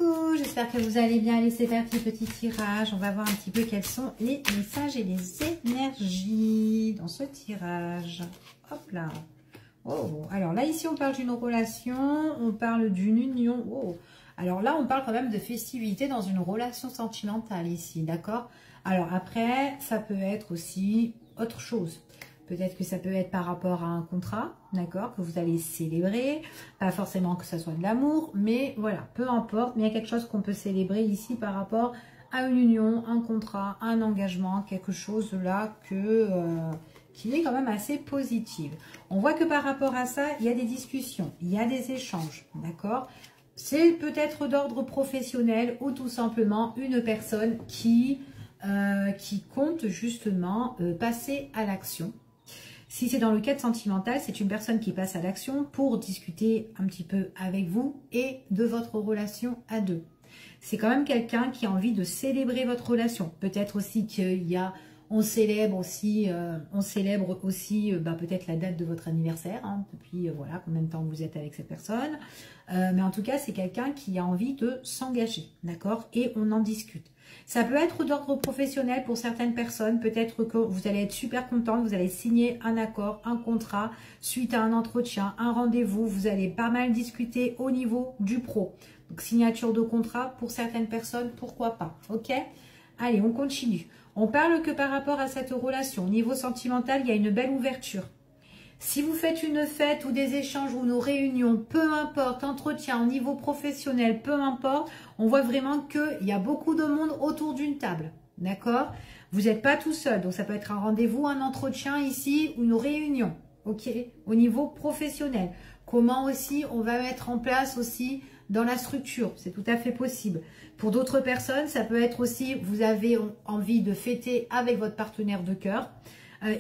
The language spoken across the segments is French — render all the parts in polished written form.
coucou, j'espère que vous allez bien. Allez, c'est parti, petit tirage. On va voir un petit peu quels sont les messages et les énergies dans ce tirage. Hop là. Oh, alors là, ici, on parle d'une relation, on parle d'une union. Oh, alors là, on parle quand même de festivité dans une relation sentimentale ici, d'accord? Alors après, ça peut être aussi autre chose. Peut-être que ça peut être par rapport à un contrat, d'accord, que vous allez célébrer. Pas forcément que ça soit de l'amour, mais voilà, peu importe. Mais il y a quelque chose qu'on peut célébrer ici par rapport à une union, un contrat, un engagement, quelque chose là qui est quand même assez positif. On voit que par rapport à ça, il y a des discussions, il y a des échanges, d'accord. C'est peut-être d'ordre professionnel ou tout simplement une personne qui compte justement passer à l'action. Si c'est dans le cadre sentimental, c'est une personne qui passe à l'action pour discuter un petit peu avec vous et de votre relation à deux. C'est quand même quelqu'un qui a envie de célébrer votre relation. Peut-être aussi qu'il y a, on célèbre aussi peut-être la date de votre anniversaire, hein, depuis voilà combien de temps vous êtes avec cette personne. Mais en tout cas, c'est quelqu'un qui a envie de s'engager, d'accord? Et on en discute. Ça peut être d'ordre professionnel pour certaines personnes. Peut-être que vous allez être super contente, vous allez signer un accord, un contrat, suite à un entretien, un rendez-vous. Vous allez pas mal discuter au niveau du pro. Donc, signature de contrat pour certaines personnes, pourquoi pas, ok? Allez, on continue. On parle que par rapport à cette relation, au niveau sentimental, il y a une belle ouverture. Si vous faites une fête ou des échanges ou une réunion, peu importe, entretien au niveau professionnel, peu importe, on voit vraiment qu'il y a beaucoup de monde autour d'une table, d'accord? Vous n'êtes pas tout seul, donc ça peut être un rendez-vous, un entretien ici ou une réunion, ok? Au niveau professionnel. Comment aussi on va mettre en place aussi dans la structure, c'est tout à fait possible. Pour d'autres personnes, ça peut être aussi, vous avez envie de fêter avec votre partenaire de cœur,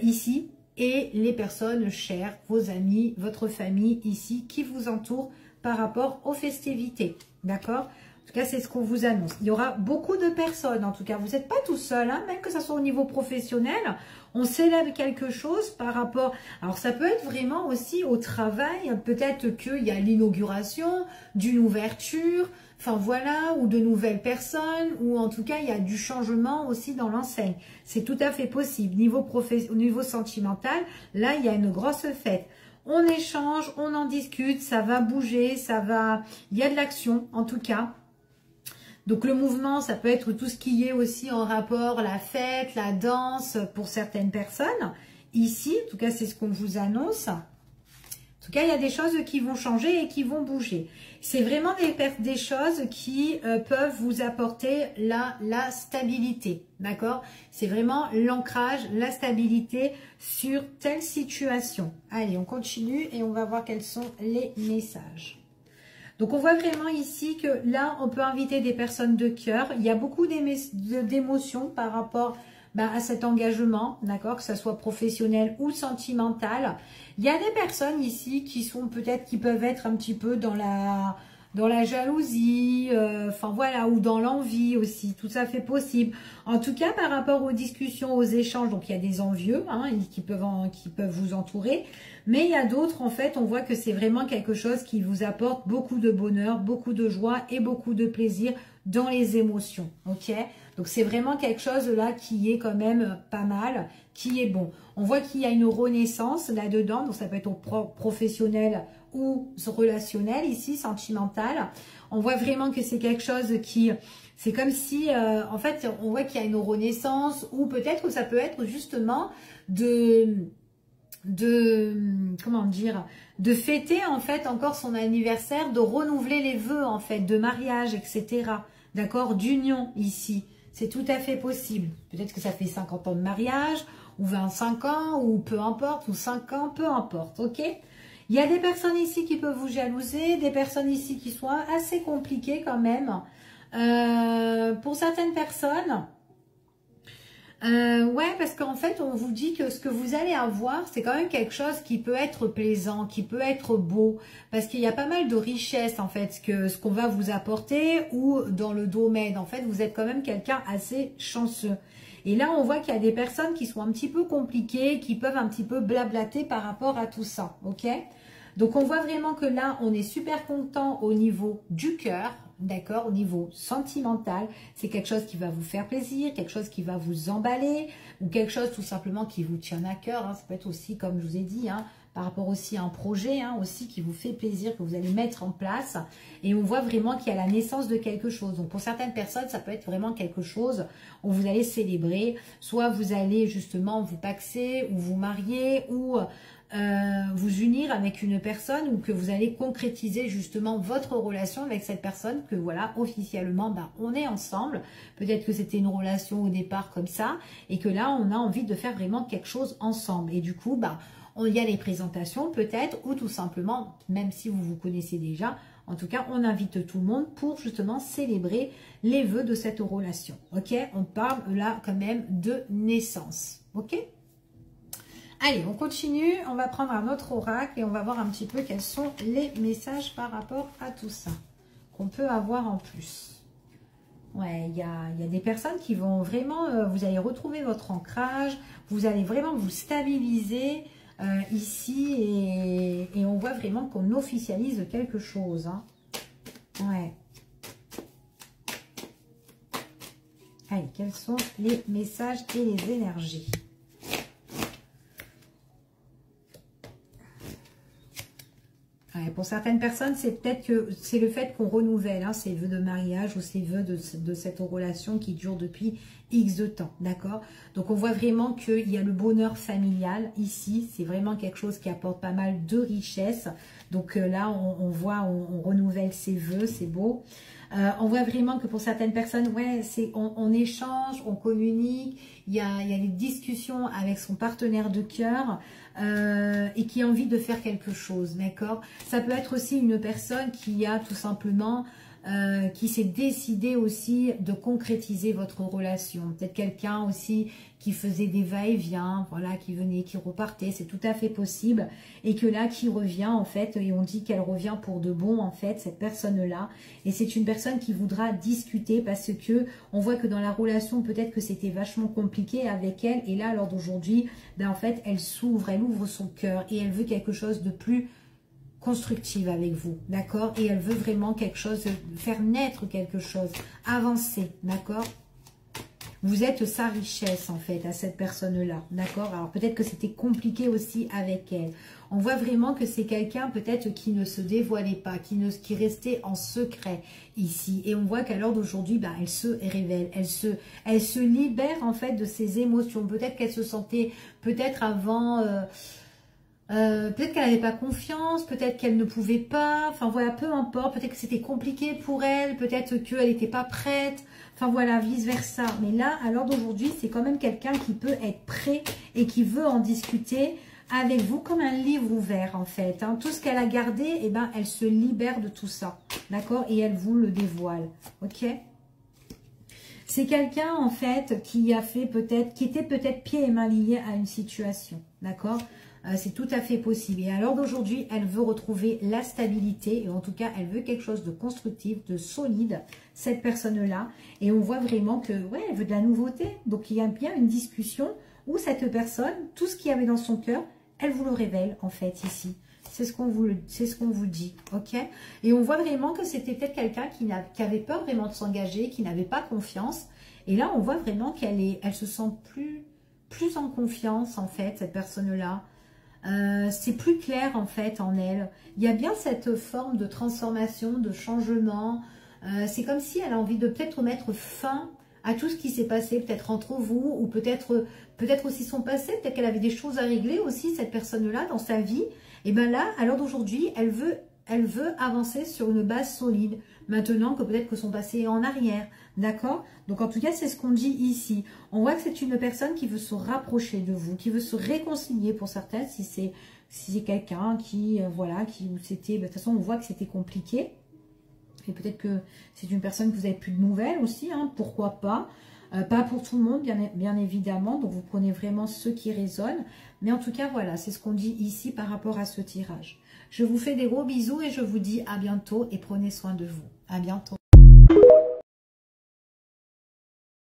ici, et les personnes chères, vos amis, votre famille ici qui vous entourent par rapport aux festivités. D'accord? En tout cas, c'est ce qu'on vous annonce. Il y aura beaucoup de personnes, en tout cas. Vous n'êtes pas tout seul, hein, même que ce soit au niveau professionnel. On célèbre quelque chose par rapport... Alors, ça peut être vraiment aussi au travail. Peut-être qu'il y a l'inauguration d'une ouverture, enfin voilà, ou de nouvelles personnes, ou en tout cas, il y a du changement aussi dans l'enseigne. C'est tout à fait possible. Au niveau sentimental, là, il y a une grosse fête. On échange, on en discute, ça va bouger, ça va... Il y a de l'action, en tout cas. Donc, le mouvement, ça peut être tout ce qui est aussi en rapport, la fête, la danse, pour certaines personnes. Ici, en tout cas, c'est ce qu'on vous annonce. En tout cas, il y a des choses qui vont changer et qui vont bouger. C'est vraiment des choses qui peuvent vous apporter la stabilité, d'accord? C'est vraiment l'ancrage, la stabilité sur telle situation. Allez, on continue et on va voir quels sont les messages. Donc, on voit vraiment ici que là, on peut inviter des personnes de cœur. Il y a beaucoup d'émotions par rapport à cet engagement, d'accord, que ce soit professionnel ou sentimental. Il y a des personnes ici qui sont peut-être, qui peuvent être un petit peu dans la jalousie, enfin voilà, ou dans l'envie aussi, tout ça fait possible. En tout cas, par rapport aux discussions, aux échanges, donc il y a des envieux hein, qui peuvent vous entourer. Mais il y a d'autres, en fait, on voit que c'est vraiment quelque chose qui vous apporte beaucoup de bonheur, beaucoup de joie et beaucoup de plaisir dans les émotions, ok? Donc, c'est vraiment quelque chose là qui est quand même pas mal, qui est bon. On voit qu'il y a une renaissance là-dedans, donc ça peut être au professionnel ou relationnel, ici, sentimental. On voit vraiment que c'est quelque chose qui... C'est comme si, en fait, on voit qu'il y a une renaissance ou peut-être que ça peut être justement comment dire, de fêter en fait encore son anniversaire, de renouveler les vœux en fait, de mariage, etc. D'accord, d'union ici. C'est tout à fait possible. Peut-être que ça fait 50 ans de mariage, ou 25 ans, ou peu importe, ou 5 ans, peu importe, ok? Il y a des personnes ici qui peuvent vous jalouser, des personnes ici qui sont assez compliquées quand même. Pour certaines personnes... ouais, parce qu'en fait, on vous dit que ce que vous allez avoir, c'est quand même quelque chose qui peut être plaisant, qui peut être beau, parce qu'il y a pas mal de richesses, en fait, ce qu'on va vous apporter, ou dans le domaine, en fait, vous êtes quand même quelqu'un assez chanceux. Et là, on voit qu'il y a des personnes qui sont un petit peu compliquées, qui peuvent un petit peu blablater par rapport à tout ça, ok? Donc, on voit vraiment que là, on est super content au niveau du cœur, d'accord, au niveau sentimental, c'est quelque chose qui va vous faire plaisir, quelque chose qui va vous emballer, ou quelque chose tout simplement qui vous tient à cœur, hein. Ça peut être aussi, comme je vous ai dit, hein, par rapport aussi à un projet, hein, aussi qui vous fait plaisir, que vous allez mettre en place, et on voit vraiment qu'il y a la naissance de quelque chose. Donc pour certaines personnes, ça peut être vraiment quelque chose où vous allez célébrer, soit vous allez justement vous paxer, ou vous marier, ou vous unir avec une personne, ou que vous allez concrétiser justement votre relation avec cette personne, que voilà, officiellement, ben, on est ensemble. Peut-être que c'était une relation au départ comme ça, et que là, on a envie de faire vraiment quelque chose ensemble. Et du coup, ben, il y a les présentations peut-être, ou tout simplement, même si vous vous connaissez déjà, en tout cas, on invite tout le monde pour justement célébrer les vœux de cette relation. Ok, on parle là quand même de naissance. Ok. Allez, on continue, on va prendre un autre oracle et on va voir un petit peu quels sont les messages par rapport à tout ça qu'on peut avoir en plus. Ouais, il y a des personnes qui vont vraiment, vous allez retrouver votre ancrage, vous allez vraiment vous stabiliser ici et on voit vraiment qu'on officialise quelque chose. Hein. Ouais. Allez, quels sont les messages et les énergies ? Pour certaines personnes, c'est peut-être que c'est le fait qu'on renouvelle hein, ces vœux de mariage ou ces vœux de cette relation qui dure depuis X de temps, d'accord? Donc, on voit vraiment qu'il y a le bonheur familial ici. C'est vraiment quelque chose qui apporte pas mal de richesse. Donc là, on voit, on renouvelle ses vœux, c'est beau. On voit vraiment que pour certaines personnes, ouais, on échange, on communique, il y a des discussions avec son partenaire de cœur et qui a envie de faire quelque chose, d'accord? Ça peut être aussi une personne qui a tout simplement, qui s'est décidé aussi de concrétiser votre relation. Peut-être quelqu'un aussi qui faisait des va-et-vient, voilà, qui venait, qui repartait, c'est tout à fait possible. Et que là, qui revient en fait, et on dit qu'elle revient pour de bon en fait, cette personne-là. Et c'est une personne qui voudra discuter parce que on voit que dans la relation, peut-être que c'était vachement compliqué avec elle. Et là, lors d'aujourd'hui, ben, en fait, elle s'ouvre, elle ouvre son cœur et elle veut quelque chose de plus constructive avec vous, d'accord? Et elle veut vraiment quelque chose, faire naître quelque chose, avancer, d'accord? Vous êtes sa richesse en fait à cette personne-là, d'accord? Alors peut-être que c'était compliqué aussi avec elle. On voit vraiment que c'est quelqu'un peut-être qui ne se dévoilait pas, qui restait en secret ici. Et on voit qu'à l'heure d'aujourd'hui, bah, elle se révèle, elle se libère en fait de ses émotions. Peut-être qu'elle se sentait, peut-être avant... peut-être qu'elle n'avait pas confiance, peut-être qu'elle ne pouvait pas, enfin voilà, peu importe, peut-être que c'était compliqué pour elle, peut-être qu'elle n'était pas prête, enfin voilà, vice versa. Mais là, à l'heure d'aujourd'hui, c'est quand même quelqu'un qui peut être prêt et qui veut en discuter avec vous comme un livre ouvert en fait. Hein. Tout ce qu'elle a gardé, eh ben, elle se libère de tout ça, d'accord? Et elle vous le dévoile, ok? C'est quelqu'un en fait qui a fait peut-être, qui était peut-être pieds et mains liés à une situation, d'accord? C'est tout à fait possible. Et à l'heure d'aujourd'hui, elle veut retrouver la stabilité. Et en tout cas, elle veut quelque chose de constructif, de solide, cette personne-là. Et on voit vraiment que, ouais, elle veut de la nouveauté. Donc, il y a bien une discussion où cette personne, tout ce qu'il y avait dans son cœur, elle vous le révèle, en fait, ici. C'est ce qu'on vous dit, ok? Et on voit vraiment que c'était peut-être quelqu'un qui avait peur vraiment de s'engager, qui n'avait pas confiance. Et là, on voit vraiment elle se sent plus en confiance, en fait, cette personne-là. C'est plus clair en fait en elle. Il y a bien cette forme de transformation, de changement. C'est comme si elle a envie de peut-être mettre fin à tout ce qui s'est passé, peut-être entre vous, ou peut-être aussi son passé. Peut-être qu'elle avait des choses à régler aussi, cette personne-là, dans sa vie. Et bien là, à l'heure d'aujourd'hui, elle veut avancer sur une base solide. Maintenant que peut-être que son passé est en arrière. D'accord? Donc en tout cas, c'est ce qu'on dit ici. On voit que c'est une personne qui veut se rapprocher de vous, qui veut se réconcilier pour certaines, si c'est quelqu'un qui, voilà, où c'était, de toute façon, on voit que c'était compliqué. Et peut-être que c'est une personne que vous n'avez plus de nouvelles aussi, hein, pourquoi pas. Pas pour tout le monde, bien évidemment. Donc vous prenez vraiment ceux qui résonnent. Mais en tout cas, voilà, c'est ce qu'on dit ici par rapport à ce tirage. Je vous fais des gros bisous et je vous dis à bientôt et prenez soin de vous. À bientôt.